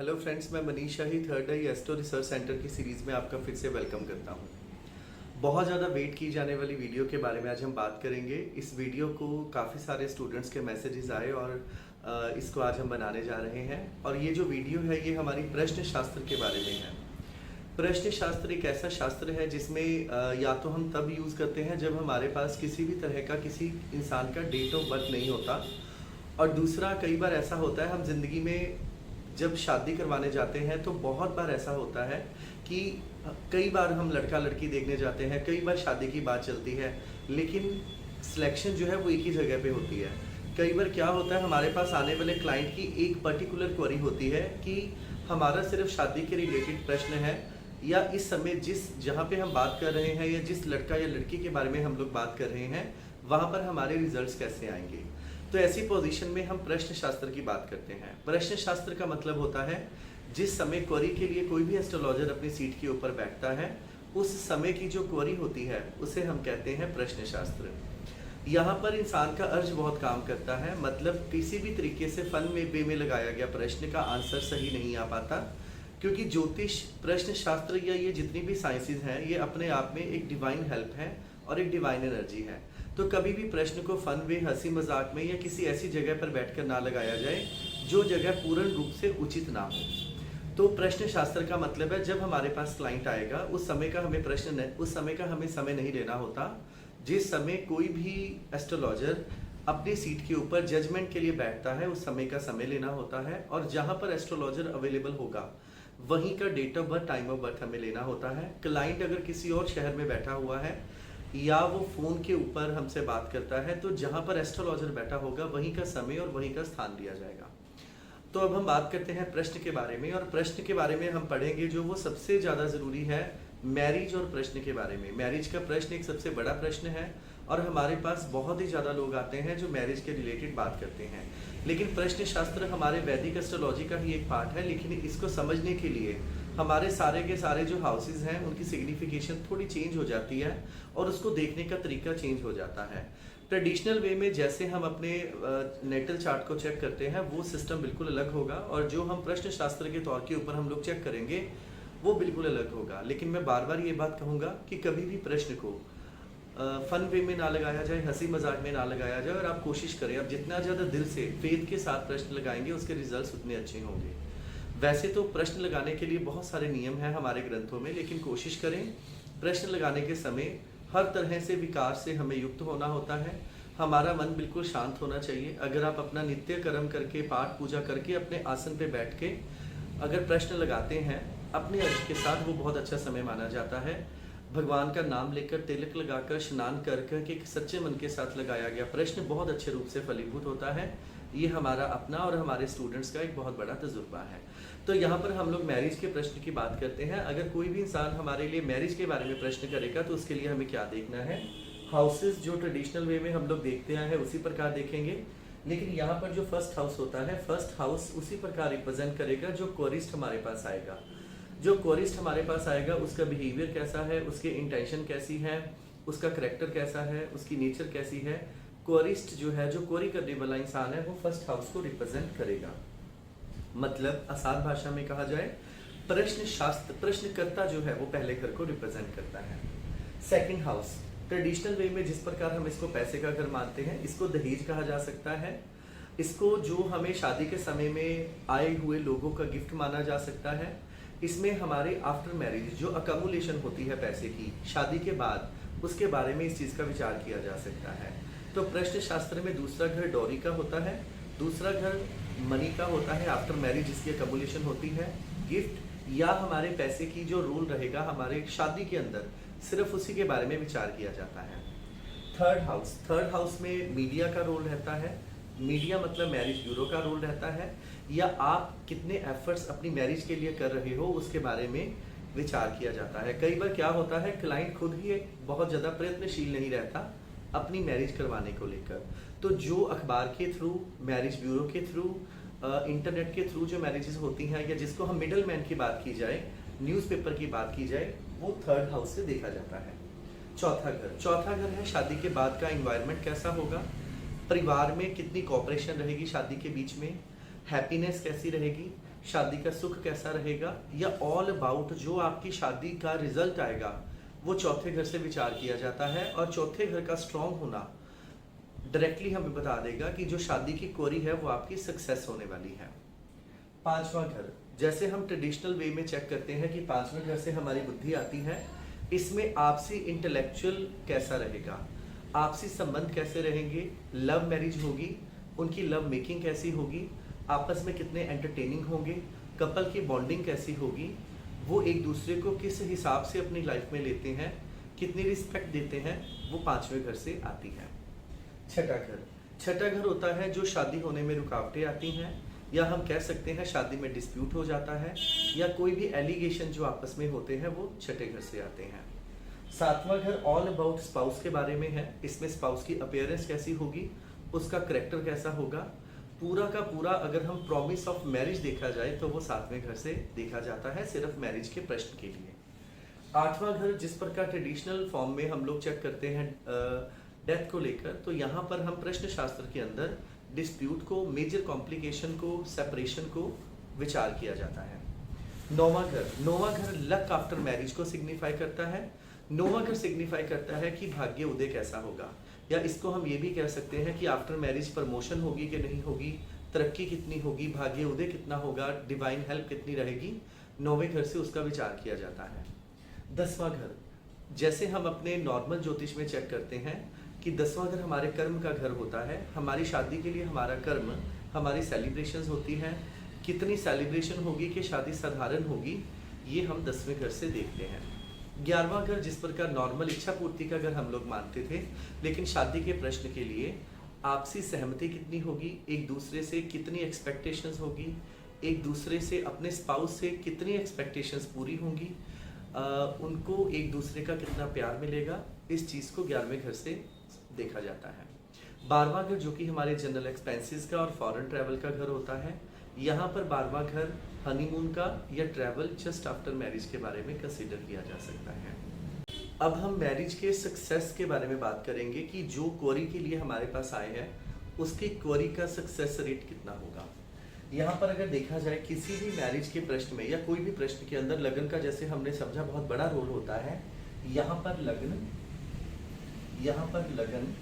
Hello friends, मैं मनीष शाही third आई astro research centre की series में आपका फिर से वेलकम करता हूँ। बहुत ज़्यादा वेट की जाने वाली वीडियो के बारे में आज हम बात करेंगे। इस वीडियो को काफ़ी सारे स्टूडेंट्स के मैसेजेस आए और इसको आज हम बनाने जा रहे हैं। और ये जो वीडियो है ये हमारी प्रश्न शास्त्र के बारे में है। प्रश्न शास्त्र एक ऐसा शास्त्र है जिसमें या तो हम तब यूज़ करते हैं जब हमारे पास किसी भी तरह का किसी इंसान का डेट ऑफ बर्थ नहीं होता, और दूसरा कई बार ऐसा होता है हम ज़िंदगी में जब शादी करवाने जाते हैं तो बहुत बार ऐसा होता है कि कई बार हम लड़का लड़की देखने जाते हैं, कई बार शादी की बात चलती है, लेकिन सिलेक्शन जो है वो एक ही जगह पे होती है। कई बार क्या होता है, हमारे पास आने वाले क्लाइंट की एक पर्टिकुलर क्वेरी होती है कि हमारा सिर्फ शादी के रिलेटेड प्रश्न है, या इस समय जहाँ पे हम बात कर रहे हैं या जिस लड़का या लड़की के बारे में हम लोग बात कर रहे हैं वहाँ पर हमारे रिजल्ट्स कैसे आएंगे। तो ऐसी पोजीशन में हम प्रश्न शास्त्र की बात करते हैं। प्रश्न शास्त्र का मतलब होता है जिस समय क्वेरी के लिए कोई भी एस्ट्रोलॉजर अपनी सीट के ऊपर बैठता है, उस समय की जो क्वेरी होती है उसे हम कहते हैं प्रश्न शास्त्र। यहाँ पर इंसान का अर्ज बहुत काम करता है, मतलब किसी भी तरीके से फन में वे में लगाया गया प्रश्न का आंसर सही नहीं आ पाता, क्योंकि ज्योतिष, प्रश्न शास्त्र या ये जितनी भी साइंसेज हैं ये अपने आप में एक डिवाइन हेल्प है और एक डिवाइन एनर्जी है। तो कभी भी प्रश्न को फन वे, हंसी मजाक में या किसी ऐसी जगह पर बैठकर ना लगाया जाए जो जगह पूर्ण रूप से उचित ना हो। तो प्रश्न शास्त्र का मतलब है जब हमारे पास क्लाइंट आएगा उस समय का हमें समय नहीं लेना होता। जिस समय कोई भी एस्ट्रोलॉजर अपनी सीट के ऊपर जजमेंट के लिए बैठता है उस समय का समय लेना होता है, और जहाँ पर एस्ट्रोलॉजर अवेलेबल होगा वहीं का date of birth, time of birth हमें लेना होता है। क्लाइंट अगर किसी और शहर में बैठा हुआ है या वो फ़ोन के ऊपर हमसे बात करता है तो जहाँ पर एस्ट्रोलॉजर बैठा होगा वहीं का समय और वहीं का स्थान दिया जाएगा। तो अब हम बात करते हैं प्रश्न के बारे में, और प्रश्न के बारे में हम पढ़ेंगे जो वो सबसे ज़्यादा ज़रूरी है, मैरिज और प्रश्न के बारे में। मैरिज का प्रश्न एक सबसे बड़ा प्रश्न है और हमारे पास बहुत ही ज़्यादा लोग आते हैं जो मैरिज के रिलेटेड बात करते हैं। लेकिन प्रश्न शास्त्र हमारे वैदिक एस्ट्रोलॉजी का ही एक पार्ट है, लेकिन इसको समझने के लिए हमारे सारे के सारे जो हाउसेस हैं उनकी सिग्निफिकेशन थोड़ी चेंज हो जाती है और उसको देखने का तरीका चेंज हो जाता है। ट्रेडिशनल वे में जैसे हम अपने नेटल चार्ट को चेक करते हैं वो सिस्टम बिल्कुल अलग होगा, और जो हम प्रश्न शास्त्र के तौर के ऊपर हम लोग चेक करेंगे वो बिल्कुल अलग होगा। लेकिन मैं बार बार ये बात कहूँगा कि कभी भी प्रश्न को फन वे में ना लगाया जाए, हंसी मजाक में ना लगाया जाए, और आप कोशिश करें आप जितना ज़्यादा दिल से फेथ के साथ प्रश्न लगाएंगे उसके रिजल्ट्स उतने अच्छे होंगे। वैसे तो प्रश्न लगाने के लिए बहुत सारे नियम हैं हमारे ग्रंथों में, लेकिन कोशिश करें प्रश्न लगाने के समय हर तरह से विकार से हमें युक्त होना होता है। हमारा मन बिल्कुल शांत होना चाहिए। अगर आप अपना नित्य कर्म करके, पाठ पूजा करके, अपने आसन पे बैठ के अगर प्रश्न लगाते हैं अपने अर्थ के साथ, वो बहुत अच्छा समय माना जाता है। भगवान का नाम लेकर, तिलक लगाकर, स्नान कर के सच्चे मन के साथ लगाया गया प्रश्न बहुत अच्छे रूप से फलीभूत होता है। ये हमारा अपना और हमारे स्टूडेंट्स का एक बहुत बड़ा तजुर्बा है। तो यहाँ पर हम लोग मैरिज के प्रश्न की बात करते हैं। अगर कोई भी इंसान हमारे लिए मैरिज के बारे में प्रश्न करेगा तो उसके लिए हमें क्या देखना है, हाउसेस जो ट्रेडिशनल वे में हम लोग देखते हैं उसी प्रकार देखेंगे। लेकिन यहाँ पर जो फर्स्ट हाउस होता है, फर्स्ट हाउस उसी प्रकार रिप्रेजेंट करेगा जो क्वेरिस्ट हमारे पास आएगा। जो क्वेरिस्ट हमारे पास आएगा उसका बिहेवियर कैसा है, उसके इंटेंशन कैसी है, उसका करेक्टर कैसा है, उसकी नेचर कैसी है। क्वेरिस्ट जो है, जो क्वेरी करने वाला इंसान है, वो फर्स्ट हाउस को रिप्रेजेंट करेगा। मतलब आसान भाषा में कहा जाए, प्रश्न शास्त्र, प्रश्नकर्ता जो है वो पहले घर को रिप्रेजेंट करता है। सेकंड हाउस ट्रेडिशनल वे में जिस प्रकार हम इसको पैसे का घर मानते हैं, इसको दहेज कहा जा सकता है। इसको जो हमें शादी के समय में आए हुए लोगों का गिफ्ट माना जा सकता है। इसमें हमारे आफ्टर मैरिज जो अकमुलेशन होती है पैसे की शादी के बाद, उसके बारे में इस चीज़ का विचार किया जा सकता है। तो प्रश्न शास्त्र में दूसरा घर डॉरी का होता है, दूसरा घर मनी का होता है आफ्टर मैरिज जिसकी अकमुलेशन होती है। गिफ्ट या हमारे पैसे की जो रोल रहेगा हमारे शादी के अंदर, सिर्फ उसी के बारे में विचार किया जाता है। थर्ड हाउस में मीडिया का रोल रहता है। मीडिया मतलब मैरिज ब्यूरो का रोल रहता है, या आप कितने एफर्ट्स अपनी मैरिज के लिए कर रहे हो उसके बारे में विचार किया जाता है। कई बार क्या होता है, क्लाइंट खुद ही बहुत ज़्यादा प्रयत्नशील नहीं रहता अपनी मैरिज करवाने को लेकर, तो जो अखबार के थ्रू, मैरिज ब्यूरो के थ्रू, इंटरनेट के थ्रू जो मैरिजेस होती हैं, या जिसको हम मिडल मैन की बात की जाए, न्यूज़पेपर की बात की जाए, वो थर्ड हाउस से देखा जाता है। चौथा घर है शादी के बाद का इन्वायरमेंट कैसा होगा, परिवार में कितनी कोऑपरेशन रहेगी शादी के बीच में, हैप्पीनेस कैसी रहेगी, शादी का सुख कैसा रहेगा, या ऑल अबाउट जो आपकी शादी का रिजल्ट आएगा वो चौथे घर से विचार किया जाता है। और चौथे घर का स्ट्रांग होना डायरेक्टली हमें बता देगा कि जो शादी की क्वेरी है वो आपकी सक्सेस होने वाली है। पांचवा घर, जैसे हम ट्रेडिशनल वे में चेक करते हैं कि पांचवें घर से हमारी बुद्धि आती है, इसमें आपसी इंटेलेक्चुअल कैसा रहेगा, आपसी संबंध कैसे रहेंगे, लव मैरिज होगी, उनकी लव मेकिंग कैसी होगी, आपस में कितने एंटरटेनिंग होंगे, कपल की बॉन्डिंग कैसी होगी, वो एक दूसरे को किस हिसाब से अपनी लाइफ में लेते हैं, कितनी रिस्पेक्ट देते हैं, वो पांचवें घर से आती है। छठा घर, छठा घर होता है जो शादी होने में रुकावटें आती हैं, या हम कह सकते हैं शादी में डिस्प्यूट हो जाता है, या कोई भी एलिगेशन जो आपस में होते हैं वो छठे घर से आते हैं। सातवां घर ऑल अबाउट स्पाउस के बारे में है। इसमें स्पाउस की अपीयरेंस कैसी होगी, उसका करेक्टर कैसा होगा, पूरा का पूरा अगर हम प्रॉमिस ऑफ मैरिज देखा जाए तो वो सातवें घर से देखा जाता है, सिर्फ मैरिज के प्रश्न के लिए। आठवां घर जिस प्रकार ट्रेडिशनल फॉर्म में हम लोग चेक करते हैं डेथ को लेकर, तो यहाँ पर हम प्रश्न शास्त्र के अंदर डिस्प्यूट को, मेजर कॉम्प्लिकेशन को, सेपरेशन को विचार किया जाता है। नौवां घर, नौवां घर लक आफ्टर मैरिज को सिग्निफाई करता है। नौवां घर सिग्निफाई करता है कि भाग्य उदय कैसा होगा, या इसको हम ये भी कह सकते हैं कि आफ्टर मैरिज प्रमोशन होगी कि नहीं होगी, तरक्की कितनी होगी, भाग्य उदय कितना होगा, डिवाइन हेल्प कितनी रहेगी, नौवें घर से उसका विचार किया जाता है। 10वां घर, जैसे हम अपने नॉर्मल ज्योतिष में चेक करते हैं कि 10वां घर हमारे कर्म का घर होता है। हमारी शादी के लिए हमारा कर्म, हमारी सेलिब्रेशंस होती हैं, कितनी सेलिब्रेशन होगी कि शादी साधारण होगी, ये हम 10वें घर से देखते हैं। 11वां घर जिस प्रकार नॉर्मल इच्छा पूर्ति का घर हम लोग मानते थे, लेकिन शादी के प्रश्न के लिए आपसी सहमति कितनी होगी, एक दूसरे से कितनी एक्सपेक्टेशंस होगी, एक दूसरे से अपने स्पाउस से कितनी एक्सपेक्टेशंस पूरी होंगी, उनको एक दूसरे का कितना प्यार मिलेगा, इस चीज़ को 11वें घर से देखा जाता है। 12वां घर जो कि हमारे जनरल एक्सपेंसेस का और फॉरेन ट्रैवल का घर होता है, यहाँ पर 12वां घर हनीमून का या ट्रैवल जस्ट आफ्टर मैरिज के बारे में कंसीडर किया जा सकता है। अब हम मैरिज के सक्सेस के बारे में बात करेंगे कि जो क्वेरी के लिए हमारे पास आए हैं उसकी क्वेरी का सक्सेस रेट कितना होगा। यहाँ पर अगर देखा जाए किसी भी मैरिज के प्रश्न में या कोई भी प्रश्न के अंदर लगन का, जैसे हमने समझा, बहुत बड़ा रोल होता है। यहाँ पर लगन, यहाँ पर लगन,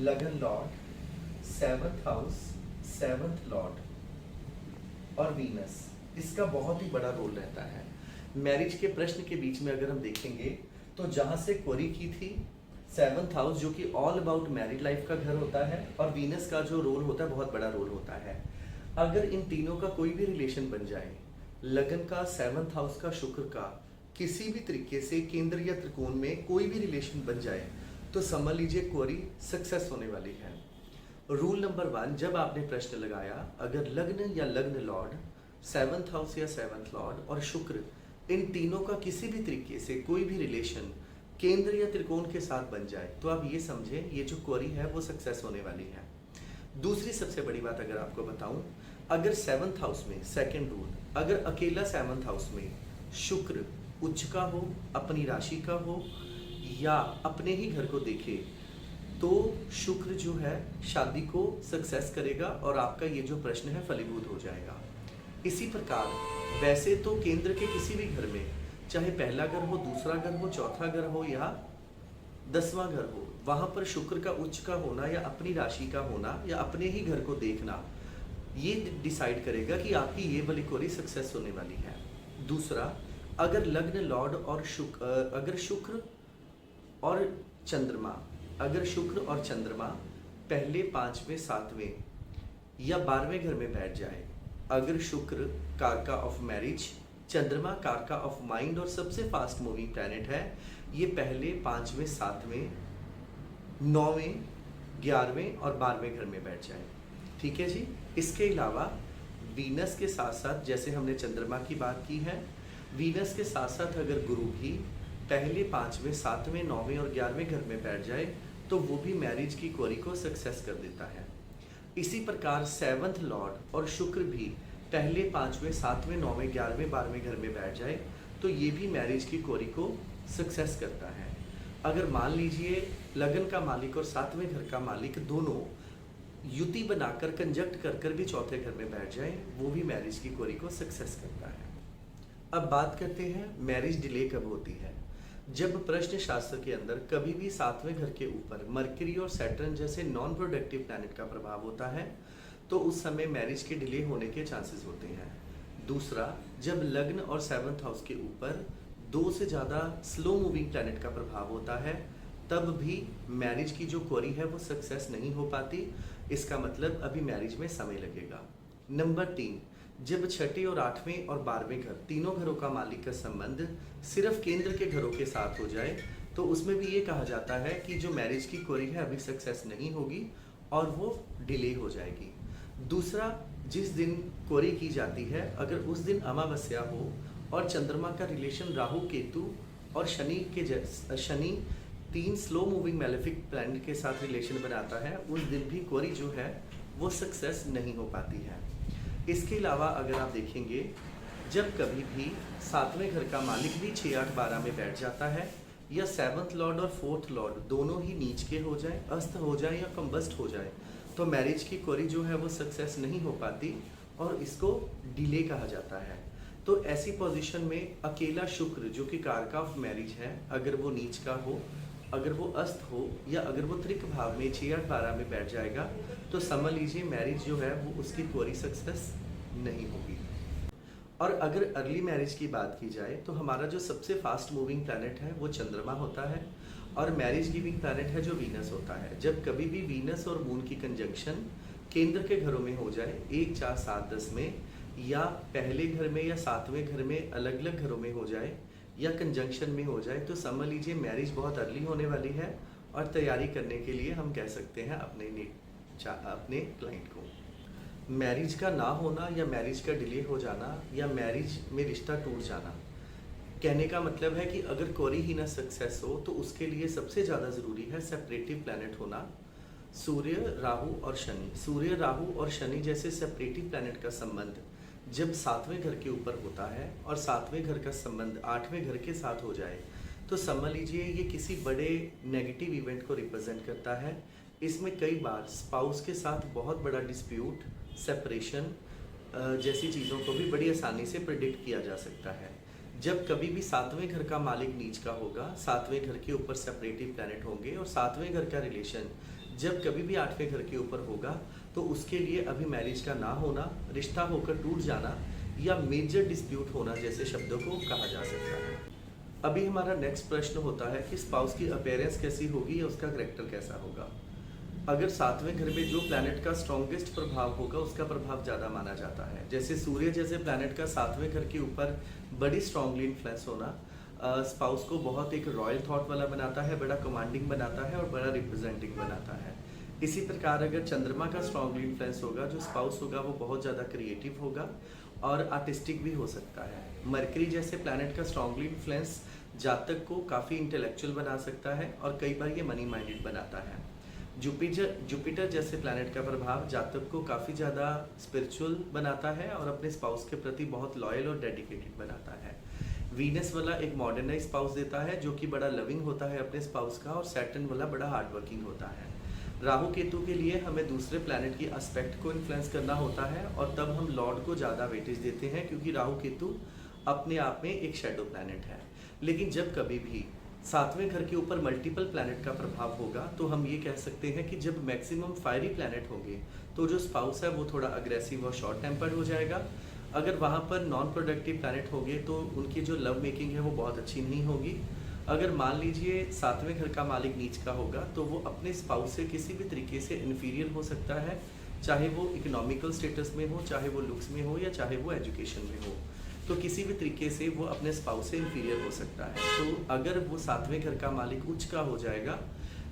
लगन Lord, 7th house, 7th Lord और वीनस, इसका बहुत ही बड़ा रोल रहता है। मैरिज के प्रश्न के बीच में अगर हम देखेंगे तो जहाँ से क्वेरी की थी 7th हाउस जो कि ऑल अबाउट मैरिड लाइफ का घर होता है, और वीनस का जो रोल होता है बहुत बड़ा रोल होता है। अगर इन तीनों का कोई भी रिलेशन बन जाए, लगन का, 7th हाउस का, शुक्र का, किसी भी तरीके से केंद्र या त्रिकोण में कोई भी रिलेशन बन जाए तो समझ लीजिए क्वेरी सक्सेस होने वाली है। रूल नंबर 1, जब आपने प्रश्न लगाया, अगर लग्न या लग्न लॉर्ड, 7th हाउस या 7th लॉर्ड और शुक्र, इन तीनों का किसी भी तरीके से कोई भी रिलेशन केंद्र या त्रिकोण के साथ बन जाए तो आप ये समझें ये जो क्वेरी है वो सक्सेस होने वाली है। दूसरी सबसे बड़ी बात अगर आपको बताऊं, अगर 7th हाउस में, सेकंड रूल, अगर अकेला 7th हाउस में शुक्र उच्च का हो, अपनी राशि का हो, या अपने ही घर को देखे, तो शुक्र जो है शादी को सक्सेस करेगा और आपका ये जो प्रश्न है फलीभूत हो जाएगा। इसी प्रकार वैसे तो केंद्र के किसी भी घर में, चाहे पहला घर हो, दूसरा घर हो, चौथा घर हो या 10वां घर हो, वहाँ पर शुक्र का उच्च का होना या अपनी राशि का होना या अपने ही घर को देखना, ये डिसाइड करेगा कि आपकी ये वाली क्वेरी सक्सेस होने वाली है। दूसरा, अगर लग्न लॉर्ड और अगर शुक्र और चंद्रमा, अगर शुक्र और चंद्रमा पहले, 5वें, 7वें या 12वें घर में बैठ जाए, अगर शुक्र कारका ऑफ मैरिज, चंद्रमा कारका ऑफ माइंड और सबसे फास्ट मूविंग प्लैनेट है, ये पहले 5वें, 7वें, 9वें, 11वें और 12वें घर में बैठ जाए, ठीक है जी। इसके अलावा वीनस के साथ साथ, जैसे हमने चंद्रमा की बात की है, वीनस के साथ साथ अगर गुरु भी पहले 5वें, 7वें, 9वें और 11वें घर में बैठ जाए तो वो भी मैरिज की क्वेरी को सक्सेस कर देता है। इसी प्रकार 7th लॉर्ड और शुक्र भी पहले 5वें, 7वें, 9वें, 11वें, 12वें घर में बैठ जाए तो ये भी मैरिज की क्वेरी को सक्सेस करता है। अगर मान लीजिए लगन का मालिक और 7वें घर का मालिक दोनों युति बनाकर कंजक्ट कर कर भी चौथे घर में बैठ जाए, वो भी मैरिज की क्वेरी को सक्सेस करता है। अब बात करते हैं मैरिज डिले कब होती है। जब प्रश्न शास्त्र के अंदर कभी भी सातवें घर के ऊपर मरकरी और सैटर्न जैसे नॉन प्रोडक्टिव प्लैनेट का प्रभाव होता है तो उस समय मैरिज के डिले होने के चांसेस होते हैं। दूसरा, जब लग्न और सेवंथ हाउस के ऊपर दो से ज़्यादा स्लो मूविंग प्लैनेट का प्रभाव होता है तब भी मैरिज की जो क्वेरी है वो सक्सेस नहीं हो पाती। इसका मतलब अभी मैरिज में समय लगेगा। नंबर 3, जब छठे और 8वें और 12वें घर तीनों घरों का मालिक का संबंध सिर्फ केंद्र के घरों के साथ हो जाए तो उसमें भी ये कहा जाता है कि जो मैरिज की क्वेरी है अभी सक्सेस नहीं होगी और वो डिले हो जाएगी। दूसरा, जिस दिन क्वेरी की जाती है अगर उस दिन अमावस्या हो और चंद्रमा का रिलेशन राहु केतु और Shani 3 slow moving malefic planet के साथ रिलेशन बनाता है, उस दिन भी क्वेरी जो है वो सक्सेस नहीं हो पाती है। इसके अलावा अगर आप देखेंगे, जब कभी भी सातवें घर का मालिक भी 6, 8, 12 में बैठ जाता है या 7th लॉर्ड और 4th लॉर्ड दोनों ही नीच के हो जाए, अस्त हो जाए या कंबस्ट हो जाए तो मैरिज की क्वेरी जो है वो सक्सेस नहीं हो पाती और इसको डिले कहा जाता है। तो ऐसी पोजीशन में अकेला शुक्र जो कि कारका ऑफ मैरिज है, अगर वो नीच का हो, अगर वो अस्त हो या अगर वो त्रिक भाव में 6, 8, 12 में बैठ जाएगा तो समझ लीजिए मैरिज जो है वो उसकी क्वेरी सक्सेस नहीं होगी। और अगर अर्ली मैरिज की बात की जाए तो हमारा जो सबसे फास्ट मूविंग प्लैनेट है वो चंद्रमा होता है और मैरिज गिविंग प्लैनेट है जो वीनस होता है। जब कभी भी वीनस और मून की कंजंक्शन केंद्र के घरों में हो जाए 1, 4, 7, 10 में या पहले घर में या सातवें घर में अलग अलग घरों में हो जाए या कंजंक्शन में हो जाए तो समझ लीजिए मैरिज बहुत अर्ली होने वाली है और तैयारी करने के लिए हम कह सकते हैं अपने क्लाइंट को। मैरिज का ना होना या मैरिज का डिले हो जाना या मैरिज में रिश्ता टूट जाना, कहने का मतलब है कि अगर क्वेरी ही ना सक्सेस हो तो उसके लिए सबसे ज़्यादा ज़रूरी है सेपरेटिव प्लैनेट होना, सूर्य, राहु और शनि। सूर्य, राहु और शनि जैसे सेपरेटिव प्लैनेट का संबंध जब सातवें घर के ऊपर होता है और सातवें घर का संबंध 8वें घर के साथ हो जाए तो समझ लीजिए ये किसी बड़े नेगेटिव इवेंट को रिप्रेजेंट करता है। इसमें कई बार स्पाउस के साथ बहुत बड़ा डिस्प्यूट, सेपरेशन जैसी चीज़ों को भी बड़ी आसानी से प्रेडिक्ट किया जा सकता है। जब कभी भी सातवें घर का मालिक नीच का होगा, सातवें घर के ऊपर सेपरेटिव प्लैनेट होंगे और सातवें घर का रिलेशन जब कभी भी 8वें घर के ऊपर होगा तो उसके लिए अभी मैरिज का ना होना, रिश्ता होकर टूट जाना या मेजर डिस्प्यूट होना जैसे शब्दों को कहा जा सकता है। अभी हमारा नेक्स्ट प्रश्न होता है कि स्पाउस की अपीयरेंस कैसी होगी या उसका कैरेक्टर कैसा होगा। अगर सातवें घर में जो प्लैनेट का स्ट्रॉन्गेस्ट प्रभाव होगा उसका प्रभाव ज़्यादा माना जाता है। जैसे सूर्य जैसे प्लैनेट का सातवें घर के ऊपर बड़ी स्ट्रांगली इन्फ्लुएंस होना स्पाउस को बहुत एक रॉयल थॉट वाला बनाता है, बड़ा कमांडिंग बनाता है और बड़ा रिप्रेजेंटिंग बनाता है। इसी प्रकार अगर चंद्रमा का स्ट्रांगली इन्फ्लुएंस होगा, जो स्पाउस होगा वो बहुत ज़्यादा क्रिएटिव होगा और आर्टिस्टिक भी हो सकता है। मरकरी जैसे प्लैनेट का स्ट्रांगली इन्फ्लुएंस जातक को काफ़ी इंटेलेक्चुअल बना सकता है और कई बार ये मनी माइंडेड बनाता है। जुपिटर जैसे प्लैनेट का प्रभाव जातक को काफ़ी ज़्यादा स्पिरिचुअल बनाता है और अपने स्पाउस के प्रति बहुत लॉयल और डेडिकेटेड बनाता है। वीनस वाला एक मॉडर्नाइज स्पाउस देता है जो कि बड़ा लविंग होता है अपने स्पाउस का, और सैटर्न वाला बड़ा हार्ड वर्किंग होता है। राहु केतु के लिए हमें दूसरे प्लैनेट की एस्पेक्ट को इन्फ्लुएंस करना होता है और तब हम लॉर्ड को ज़्यादा वेटेज देते हैं क्योंकि राहु केतु अपने आप में एक शैडो प्लैनेट है। लेकिन जब कभी भी सातवें घर के ऊपर मल्टीपल प्लैनेट का प्रभाव होगा तो हम ये कह सकते हैं कि जब मैक्सिमम फायरी प्लैनेट होंगे तो जो स्पाउस है वो थोड़ा अग्रेसिव और शॉर्ट टेम्पर्ड हो जाएगा। अगर वहाँ पर नॉन प्रोडक्टिव प्लैनेट होंगे तो उनकी जो लव मेकिंग है वो बहुत अच्छी नहीं होगी। अगर मान लीजिए सातवें घर का मालिक नीच का होगा तो वो अपने स्पाउस से किसी भी तरीके से इन्फीरियर हो सकता है, चाहे वो इकोनॉमिकल स्टेटस में हो, चाहे वो लुक्स में हो या चाहे वो एजुकेशन में हो, तो किसी भी तरीके से वो अपने स्पाउस से इन्फीरियर हो सकता है। तो अगर वो सातवें घर का मालिक उच्च का हो जाएगा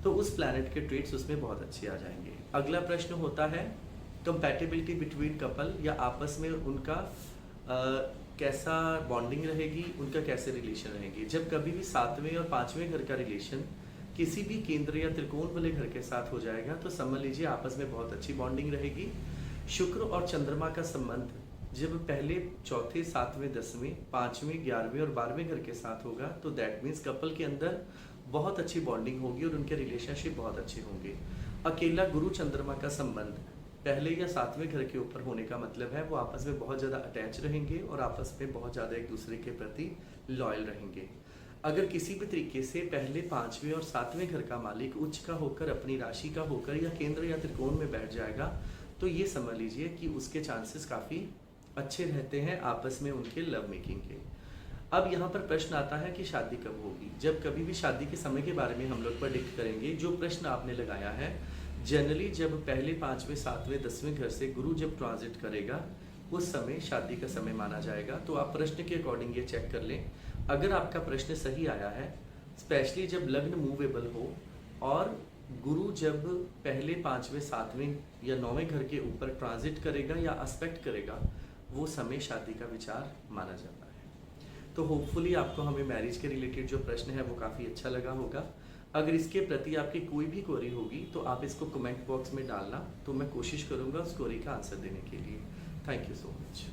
तो उस प्लैनेट के ट्रेट्स उसमें बहुत अच्छे आ जाएंगे। अगला प्रश्न होता है कंपैटिबिलिटी बिटवीन कपल, या आपस में उनका कैसा बॉन्डिंग रहेगी, उनका कैसे रिलेशन रहेंगे। जब कभी भी सातवें और पाँचवें घर का रिलेशन किसी भी केंद्र या त्रिकोण वाले घर के साथ हो जाएगा तो समझ लीजिए आपस में बहुत अच्छी बॉन्डिंग रहेगी। शुक्र और चंद्रमा का संबंध जब पहले चौथे, सातवें, 10वें, 5वें, 11वें और 12वें घर के साथ होगा तो दैट मीन्स कपल के अंदर बहुत अच्छी बॉन्डिंग होगी और उनके रिलेशनशिप बहुत अच्छे होंगे। अकेला गुरु चंद्रमा का संबंध पहले या सातवें घर के ऊपर होने का मतलब है वो आपस में बहुत ज़्यादा अटैच रहेंगे और आपस में बहुत ज़्यादा एक दूसरे के प्रति लॉयल रहेंगे। अगर किसी भी तरीके से पहले पांचवें और सातवें घर का मालिक उच्च का होकर, अपनी राशि का होकर या केंद्र या त्रिकोण में बैठ जाएगा तो ये समझ लीजिए कि उसके चांसेस काफ़ी अच्छे रहते हैं आपस में उनके लव मेकिंग के। अब यहाँ पर प्रश्न आता है कि शादी कब होगी। जब कभी भी शादी के समय के बारे में हम लोग प्रेडिक्ट करेंगे, जो प्रश्न आपने लगाया है, जनरली जब पहले पांचवें सातवें 10वें घर से गुरु जब ट्रांजिट करेगा उस समय शादी का समय माना जाएगा। तो आप प्रश्न के अकॉर्डिंग ये चेक कर लें। अगर आपका प्रश्न सही आया है, स्पेशली जब लग्न मूवेबल हो और गुरु जब पहले पांचवें सातवें या 9वें घर के ऊपर ट्रांजिट करेगा या एस्पेक्ट करेगा, वो समय शादी का विचार माना जाता है। तो होपफुली आपको हमें मैरिज के रिलेटेड जो प्रश्न है वो काफ़ी अच्छा लगा होगा। अगर इसके प्रति आपकी कोई भी क्वेरी होगी तो आप इसको कमेंट बॉक्स में डालना, तो मैं कोशिश करूँगा उस क्वेरी का आंसर देने के लिए। Thank you so much.